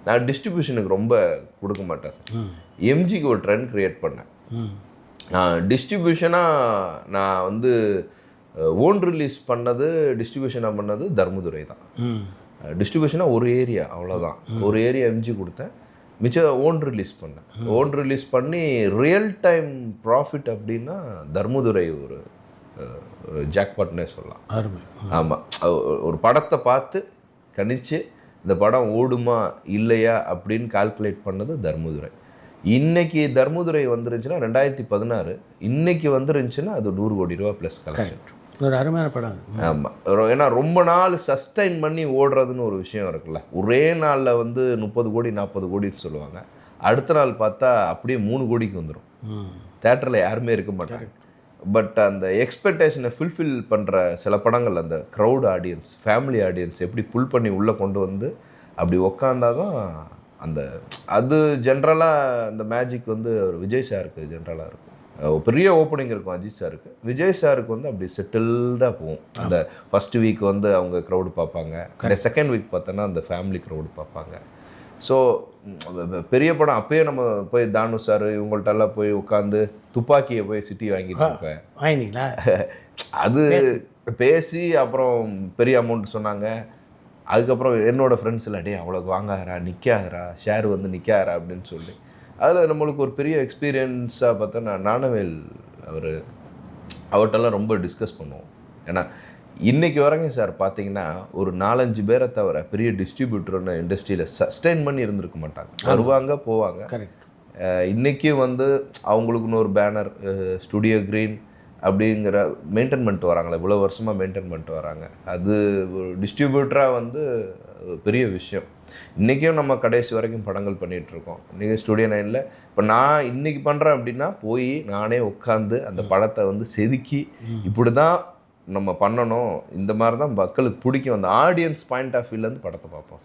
நான் டிஸ்ட்ரிபியூஷனுக்கு ரொம்ப கொடுக்க மாட்டேன் சார். எம்ஜிக்கு ஒரு ட்ரெண்ட் க்ரியேட் பண்ணேன். டிஸ்ட்ரிபியூஷனாக நான் வந்து ஓன் ரிலீஸ் பண்ணது, டிஸ்ட்ரிபியூஷனாக பண்ணது தர்மதுரை தான். டிஸ்ட்ரிபியூஷனாக ஒரு ஏரியா, அவ்வளோதான். ஒரு ஏரியா எம்ஜி கொடுத்தேன், மிச்சம் ஓன் ரிலீஸ் பண்ணேன். ஓன் ரிலீஸ் பண்ணி ரியல் டைம் ப்ராஃபிட் அப்படின்னா தர்மதுரை ஒரு ஜாக்பாட்னே சொல்லலாம். ஆமாம், ஒரு படத்தை பார்த்து கணிச்சு இந்த படம் ஓடுமா இல்லையா அப்படின்னு கால்குலேட் பண்ணது தர்மதுரை. இன்னைக்கு தர்மதுரை வந்துருந்துச்சுன்னா 2016, இன்னைக்கு வந்துருந்துச்சுன்னா அது 100 கோடி ரூபா ப்ளஸ் கலெக்ஷன். ஒரு அருமையான படம். ஆமாம், ஏன்னா ரொம்ப நாள் சஸ்டைன் பண்ணி ஓடுறதுன்னு ஒரு விஷயம் இருக்குல்ல. ஒரே நாளில் வந்து 30 கோடி 40 கோடின்னு சொல்லுவாங்க, அடுத்த நாள் பார்த்தா அப்படியே 3 கோடிக்கு வந்துடும். தேட்டரில் யாருமே இருக்க மாட்டாங்க. பட் அந்த எக்ஸ்பெக்டேஷனை ஃபுல்ஃபில் பண்ணுற சில படங்கள், அந்த க்ரௌட் ஆடியன்ஸ், ஃபேமிலி ஆடியன்ஸ் எப்படி புல் பண்ணி உள்ளே கொண்டு வந்து அப்படி உக்காந்தாதான் அந்த அது ஜென்ரலாக அந்த மேஜிக் வந்து விஜய் சாருக்கு ஜென்ரலாக இருக்கும். பெரிய ஓப்பனிங் இருக்கும் அஜித் சாருக்கு, விஜய் சாருக்கு வந்து அப்படி செட்டில்டாக போகும். அந்த ஃபஸ்ட் வீக் வந்து அவங்க க்ரௌடு பார்ப்பாங்க, செகண்ட் வீக் பார்த்தோன்னா அந்த ஃபேமிலி க்ரௌடு பார்ப்பாங்க. ஸோ பெரிய படம் அப்போயே நம்ம போய் தானு சார் இவங்கள்ட்டெல்லாம் போய் உட்காந்து துப்பாக்கியை போய் சிட்டி வாங்கிட்டு இருப்பேன். வாங்கினீங்களா? அது பேசி அப்புறம் பெரிய அமௌண்ட் சொன்னாங்க. அதுக்கப்புறம் என்னோடய ஃப்ரெண்ட்ஸில் டே அவ்வளோக்கு வாங்காதரா, நிற்காதரா, ஷேர் வந்து நிற்காதரா அப்படின்னு சொல்லி அதில் நம்மளுக்கு ஒரு பெரிய எக்ஸ்பீரியன்ஸாக பார்த்தா ஞானவேல் அவர்கிட்டலாம் ரொம்ப டிஸ்கஸ் பண்ணுவோம். ஏன்னா இன்றைக்கி வரைக்கும் சார் பார்த்தீங்கன்னா ஒரு 4-5 பேரை தவிர பெரிய டிஸ்ட்ரிபியூட்டர்னு இண்டஸ்ட்ரியில் சஸ்டெயின் பண்ணி இருந்திருக்க மாட்டாங்க. வருவாங்க போவாங்க. இன்றைக்கும் வந்து அவங்களுக்குன்னு ஒரு பேனர், ஸ்டுடியோ க்ரீன் அப்படிங்கிற மெயின்டைன் பண்ணிட்டு வராங்களே, இவ்வளோ வருஷமாக மெயின்டைன் பண்ணிட்டு வராங்க. அது ஒரு டிஸ்ட்ரிபியூட்டராக வந்து பெரிய விஷயம். இன்றைக்கும் நம்ம கடைசி வரைக்கும் படங்கள் பண்ணிகிட்ருக்கோம். இன்றைக்கி ஸ்டுடியோ 9ல் இப்போ நான் இன்றைக்கி பண்ணுறேன் அப்படின்னா போய் நானே உட்காந்து அந்த படத்தை வந்து செதுக்கி இப்படி தான் நம்ம பண்ணணும், இந்த மாதிரி தான் மக்களுக்கு பிடிக்கும், அந்த ஆடியன்ஸ் பாயிண்ட் ஆஃப் வியூலேருந்து படத்தை பார்ப்போம்.